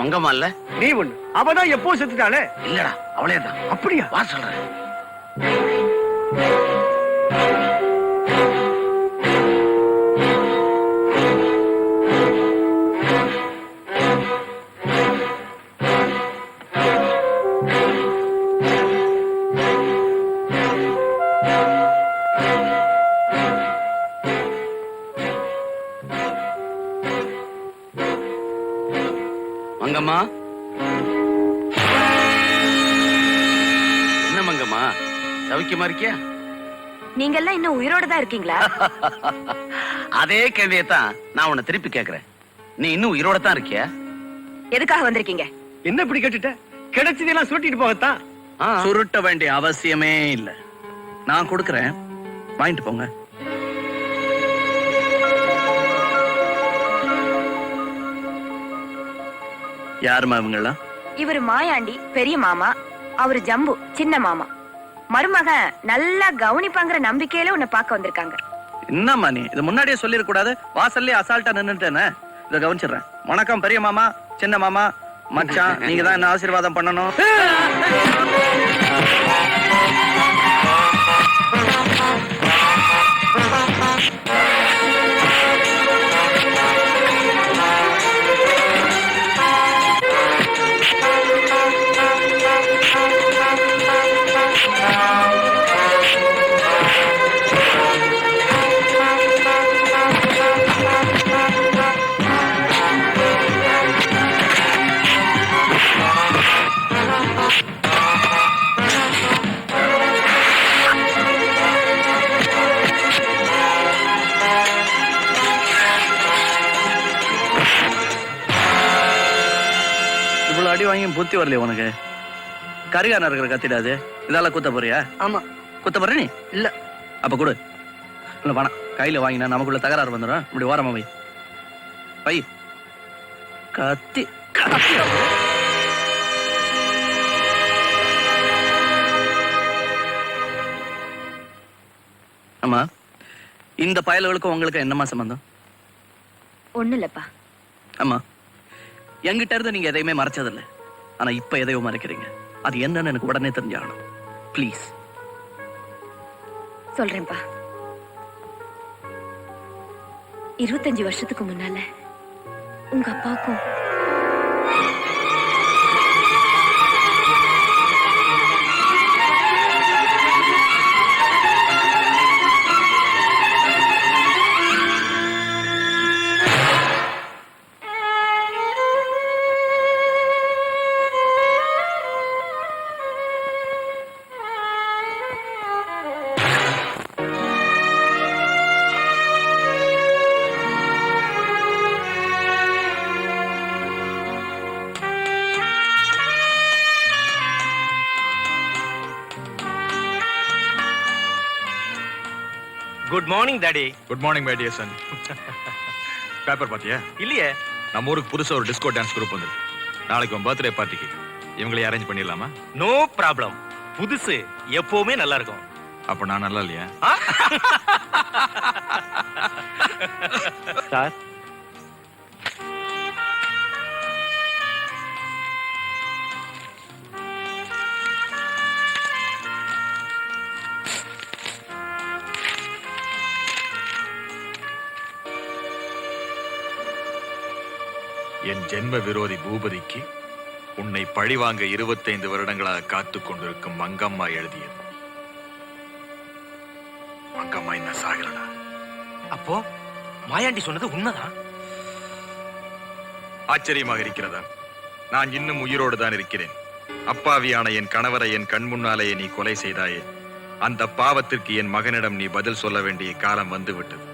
மங்கம்மா இல்ல? நீ ஒண்ணு. அவதான் எப்போ செத்துட்டாளே. இல்லடா, அவளேதான். அப்படியா? வா சொல்றேன். மங்கம்மா, என்ன மங்கம்மா சவிக்கமா இருக்கியா? நீங்க எல்லாம் இன்னும் உயிரோட தான் இருக்கீங்களா? அதே கேள்வியத்தான் நான் உன்னை திருப்பி கேக்குறேன். நீ இன்னும் உயிரோட தான் இருக்கியா? எதுக்காக வந்திருக்கீங்க? என்ன இப்படி கேட்டுட்ட? கிடைச்சதெல்லாம் சுட்டிட்டு போகத்தான். சுருட்ட வேண்டிய அவசியமே இல்ல. நான் கொடுக்கறேன், வாங்கிட்டு போங்க. யாருமா இவங்கெல்லாம்? இவரு மாயாண்டி பெரிய மாமா, அவரு ஜம்பு சின்ன மாமா. மருமக நல்லா கவனிப்பாங்கிற நம்பிக்கையில உன்னை பார்க்க வந்திருக்காங்க. என்னம்மா நீ இது முன்னாடியே சொல்லிருக்க கூடாது? வாசல்லே அசால்ட்டா நின்னுட்டேனே. இத கவனிச்சிடுறேன். வணக்கம் பெரிய மாமா, சின்ன மாமா, மச்சான். நீங்க தான் என்ன ஆசீர்வாதம் பண்ணணும். அடி வாங்கி புத்தி வரலையே உனக்கு? கரிகான இருக்கிற கத்திடாது. இதெல்லாம் குத்த போறியா? ஆமா. குத்த போற நீ? இல்ல. அப்ப கொடு. இல்ல பணம் கையில வாங்கினா நமக்குள்ள தகராறு வந்துடும். இப்படி ஓரமா வை. பை கத்தி கத்தி. ஆமா, இந்த பயல்களுக்கும் உங்களுக்கு என்னமா சம்பந்தம்? ஒண்ணு இல்லப்பா. ஆமா, என்கிட்ட இருந்து நீங்க எதையுமே மறைச்சதில்லை. ஆனா இப்ப எதையோ மறைக்கிறீங்க. அது என்னன்னு எனக்கு உடனே தெரிஞ்சாகணும். ப்ளீஸ். சொல்றேன்ப்பா. 25 வருஷத்துக்கு முன்னால உங்க அப்பாவுக்கும் good morning daddy. Good morning my dear son. Paper பாத்தியா? இல்லையே. நம்ம ஊருக்கு புதுசா ஒரு டிஸ்கோ டான்ஸ் குரூப் வந்திருக்கு. நாளைக்கு உன் பர்த்டே பார்ட்டிக்கு இவங்களை அரேஞ்ச் பண்ணிடலாமா? No problem. புதுசு எப்பவுமே நல்லா இருக்கும். அப்ப நான் நல்லா இல்லையா? சார், என் ஜென்ம விரோதி பூபதிக்கு உன்னை பழிவாங்க 25 வருடங்களாக காத்துக் கொண்டிருக்கும் மங்கம்மா எழுதியது. மங்கம்மா என்ன சாகலடா. அப்போ மாயாண்டி சொன்னது உண்மைதான். ஆச்சரியமாக இருக்கிறதா? நான் இன்னும் உயிரோடு தான் இருக்கிறேன். அப்பாவியான என் கணவரை என் கண் முன்னாலேயே நீ கொலை செய்தாயே. அந்த பாவத்திற்கு என் மகனிடம் நீ பதில் சொல்ல வேண்டிய காலம் வந்துவிட்டது.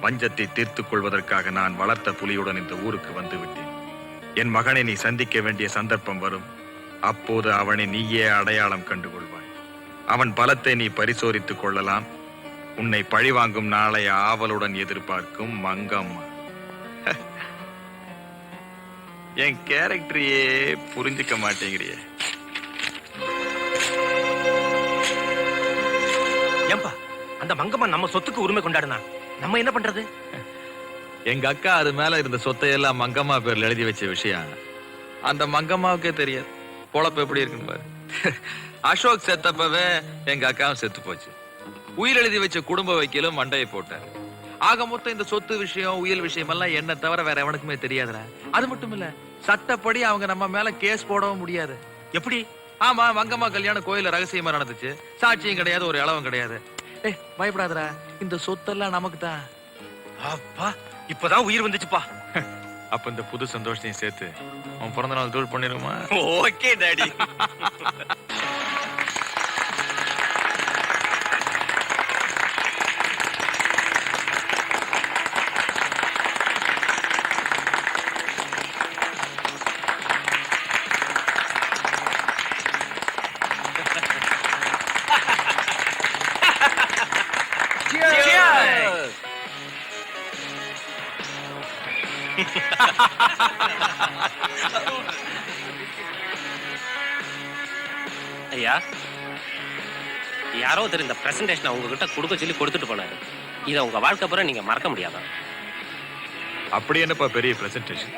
வஞ்சத்தை தீர்த்துக் கொள்வதற்காக நான் வளர்த்த புலியுடன் இந்த ஊருக்கு வந்து விட்டேன். என் மகனை நீ சந்திக்க வேண்டிய சந்தர்ப்பம் வரும். அப்போது அவனை நீயே அடையாளம் கண்டுகொள்வாய். அவன் பலத்தை நீ பரிசோதித்துக் கொள்ளலாம். உன்னை பழிவாங்கும் நாளை ஆவலுடன் எதிர்பார்க்கும் மங்கம்மா. என் கேரக்டரையே புரிஞ்சுக்க மாட்டேங்கிறியே. ஏம்பா, அந்த மங்கம்மா நம்ம சொத்துக்கு உரிமை கொண்டாடுனா நம்ம என்ன பண்றது? எங்க அக்கா அது மேல இருந்த சொத்தை எல்லாம் மங்கம்மா பேர்ல எழுதி வச்ச விஷயம் அந்த மங்கம்மாவுக்கே தெரியாது பொழப்பு எப்படி இருக்குன்னு பாரு. அசோக் செத்தப்பவே எங்க அக்காவும் செத்து போச்சு. உயிர் எழுதி வச்ச குடும்ப வைக்கலும் மண்டையை போட்டாரு. ஆக மொத்தம் இந்த சொத்து விஷயம் உயிர் விஷயம் எல்லாம் என்ன தவிர வேற எவனுக்குமே தெரியாதுடா. அது மட்டும் இல்ல, சட்டப்படி அவங்க நம்ம மேல கேஸ் போடவும் முடியாது. எப்படி? ஆமா, மங்கம்மா கல்யாணம் கோயில ரகசியமா நடந்துச்சு. சாட்சியும் கிடையாது, ஒரு இளவும் கிடையாது. பயப்படாதடா, இந்த சொத்தெல்லாம் நமக்கு தான். அப்பா இப்பதான் உயிர் வந்துச்சுப்பா. அப்ப இந்த புது சந்தோஷத்தையும் சேர்த்து உன் பிறந்த நாள் தூள் பண்ணிருமா? Okay daddy. ஐயா, யாரோ ஒருத்தர் இந்த பிரசன்டேஷனை உங்ககிட்ட கொடுக்க சொல்லி கொடுத்துட்டு போனாரு. இதை உங்க வாழ்க்கை பூரா நீங்க மறக்க முடியாதா? அப்படி என்னப்பா பெரிய பிரசன்டேஷன்?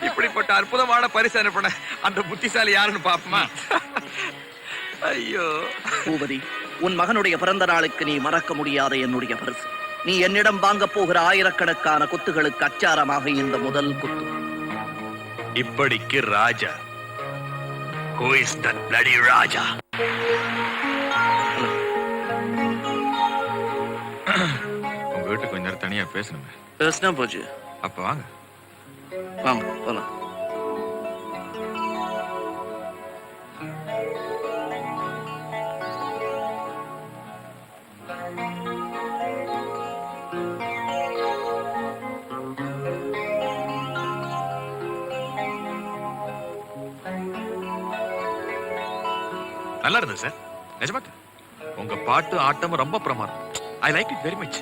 இப்படிப்பட்ட அற்புதமான பரிசு அனுப்பின அந்த புத்திசாலி யாருன்னு பாப்போமா? ஐயோ பூபதி, உன் மகனுடைய பிறந்த நாளுக்கு நீ மறக்க முடியாத என்னுடைய பரிசு. நீ என்னிடம் வாங்க போகிற ஆயிரக்கணக்கான குத்துகளுக்கு அச்சாரமாக இந்த முதல் குத்து. இப்படிக்கு ராஜா. Who is that bloody ராஜா? உங்க வீட்டுக்கு கொஞ்ச நேரம் தனியா பேசணுமே. பேசினா போச்சு. அப்ப வாங்க. வாங்க போலாம். நல்லா இருந்தது சார், நிஜமா. உங்க பாட்டு ஆட்டம் ரொம்ப பிரமாதம். I like it very much.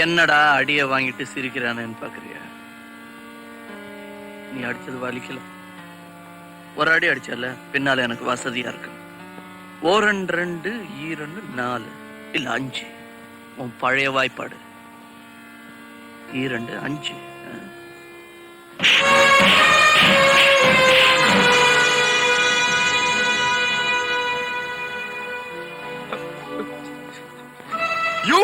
என்னடா அடிய வாங்கிட்டு சிரிக்கிறானேன்னு பாக்குறியா? நீ அடிச்சது வலிக்கல. ஒரு அடி அடிச்சல, பின்னால எனக்கு வசதியா இருக்கு. 1 2 2 4 இல்ல 5. உன் பழைய வாய்ப்பாடு 2 5. யூ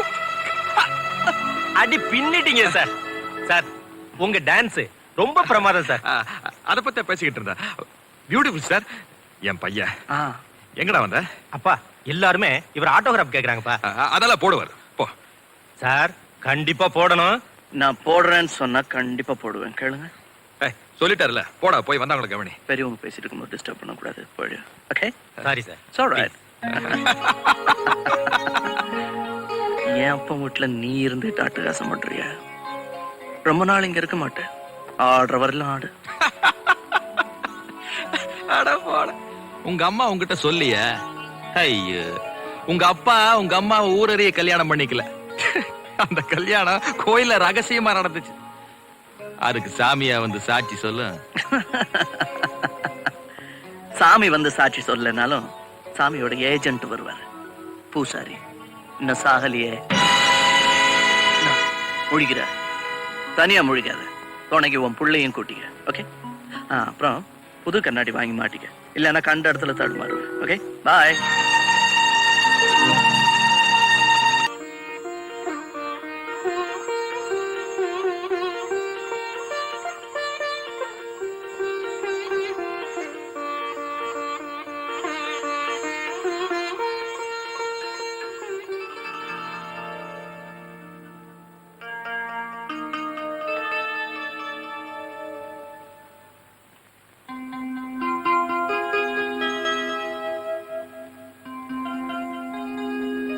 அடி பின்னிட்டீங்க சார். சார், உங்க டான்ஸ் ரொம்ப பிரமாதம் சார். அத பத்தி பேசிக்கிட்டு இருந்தா. Beautiful sir. என் பையன் ஆ, எங்கடா வந்த? அப்பா எல்லாருமே இவர் ஆட்டோகிராஃப் கேக்குறாங்கப்பா. அதெல்லாம் போடுவார். போ சார், கண்டிப்பா போடணும். நான் போடுறேன்னு சொன்னா கண்டிப்பா போடுவேன். கேளுங்க. சொல்லிட்டாருல, போடா போய் வந்தவங்களை கவனி. பெரியவங்க பேசிட்டு இருக்கும்போது டிஸ்டர்ப் பண்ணக்கூடாது. போயிடு. Okay, sorry sir. It's alright. என் அப்பா வீட்டுல நீ இருந்துட்டு அட்டகாசம் பண்றிய? ரொம்ப நாள் இங்க இருக்க மாட்டேன். ஆடுற வரலாம் ஆடு. அட போட. உங்க அம்மா உங்ககிட்ட சொல்லிய? ஐயோ, உங்க அப்பா உங்க அம்மா ஊரறிய கல்யாணம் பண்ணிக்கல. அந்த கல்யாணம் கோயில ரகசியமா நடந்துச்சு. அதுக்கு சாமியா வந்து சாட்சி சொல்லு. சாமி வந்து சாட்சி சொல்லனாலும் சாமியோட ஏஜென்ட் வருவார், பூசாரி. இன்னும் சாகலியே. முழிக்கிற, தனியா முழிக்காத. துணைக்கு உன் புள்ளையும் கூட்டிக்க. ஓகே? அப்புறம் புது கண்ணாடி வாங்கி மாட்டிக்க, இல்லைன்னா கண்ட இடத்துல தடுமாறுவேன். ஓகே, பாய்.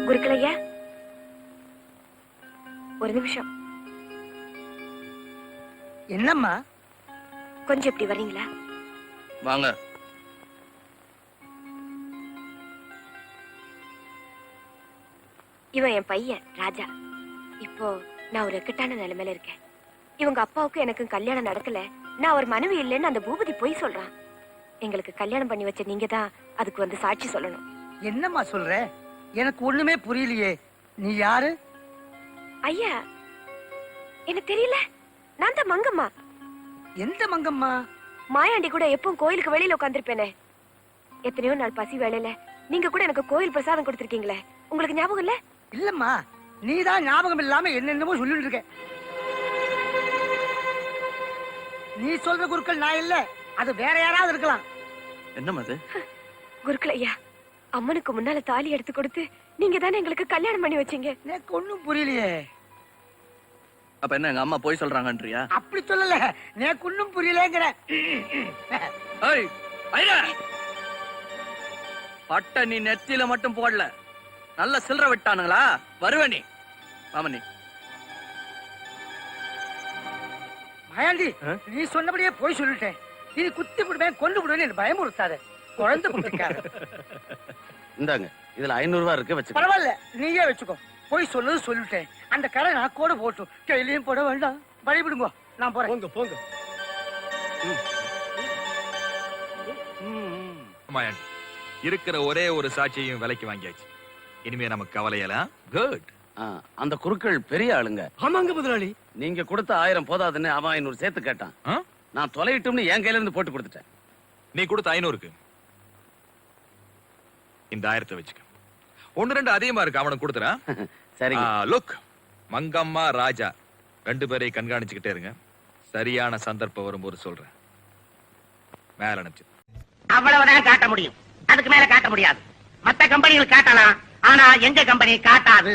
குருக்களையா, ஒரு நிமிஷம். என்னம்மா? கொஞ்சம் இப்படி வர்றீங்களா? வாங்க. இவன் என் பையன் ராஜா. இப்போ நான் ஒரு இக்கட்டான நிலைமையில இருக்கேன். இவங்க அப்பாவுக்கும் எனக்கும் கல்யாணம் நடக்கல. நான் ஒரு மனைவி இல்லைன்னு அந்த பூபதி போய் சொல்றான். எங்களுக்கு கல்யாணம் பண்ணி வச்ச நீங்க தான் அதுக்கு வந்து சாட்சி சொல்லணும். என்னம்மா சொல்ற? எனக்கு ஒண்ணுமே புரியலையே. நீ யாரு? ஐயா, எனக்கு தெரியல. நான் தான் மங்கம்மா. எந்த மங்கம்மா? மாயாண்டி கூட எப்பவும் கோயிலுக்கு வெளியில உட்காந்துருப்பேனே. எத்தனையோ நாள் பசி வேலையில நீங்க கூட எனக்கு கோயில் பிரசாதம் கொடுத்திருக்கீங்களே, உங்களுக்கு ஞாபகம் இல்ல? இல்லம்மா, நீதான் ஞாபகம் இல்லாம என்னென்னமோ சொல்லிட்டு இருக்க. நீ சொல்ற குருக்கள் நான் இல்ல, அது வேற யாராவது இருக்கலாம். என்னம்மா அது? குருக்கள் ஐயா, அம்மனுக்கு முன்னால தாலி எடுத்து கொடுத்து நீங்க தானே எங்களுக்கு கல்யாணம் பண்ணி வச்சீங்க. எனக்கு ஒண்ணும் புரியலையே. அப்ப என்ன எங்க அம்மா போய் சொல்றாங்கன்றியா? அப்படி சொல்லல, எனக்கு ஒண்ணும் புரியலங்கிற. ஏய், ஐயா! பட்ட நீ நெத்தியில மட்டும் போடல, நல்ல சில்லற விட்டானுங்களா? வருவ நீ. ஆமா நீ. மாயாண்டி, நீ சொன்னபடியே போய் சொல்லிட்டேன். இது குத்தி விடுவேன், கொண்டு விடுவேன் பயமுறுத்தாத. குழந்தை கொடுத்திருக்காரு. இந்தாங்க, இதுல 500 ரூபாய் இருக்கு, வச்சுக்க. பரவாயில்ல, நீயே வச்சுக்கோ. போய் சொல்லது சொல்லிட்டேன். அந்த கடை நான் கூட போட்டும், கையிலையும் போட வேண்டாம். வழிவிடுங்க, நான் போறேன். போங்க போங்க. மாயாண்டி, இருக்கிற ஒரே ஒரு சாட்சியையும் விலைக்கு வாங்கியாச்சு. இனிமே நமக்கு கவலையெல்லாம் குட். அந்த குருக்கள் பெரிய ஆளுங்க. ஆமாங்க முதலாளி. நீங்க கொடுத்த 1000 போதாதுன்னு அவன் 500 சேர்த்து கேட்டான். நான் தொலையிட்டும்னு என் கையில இருந்து போட்டு கொடுத்துட்டேன். நீ கொடுத்த 500க்கு இந்த 1000 வச்சுக்க. 1-2 அதிகமா இருக்கு, அவனுக்கு கொடுத்துறா. சரிங்க. லுக், மங்கம்மா ராஜா 2 பேரை கண்காணிச்சுக்கிட்டே இருங்க. சரியான சந்தர்ப்பம் வரும்போது சொல்றேன். மேல அனுப்பிச்சு. அவ்வளவுதான் காட்ட முடியும், அதுக்கு மேல காட்ட முடியாது. மத்த கம்பெனிகள் காட்டலாம், ஆனா எங்க கம்பெனி காட்டாது.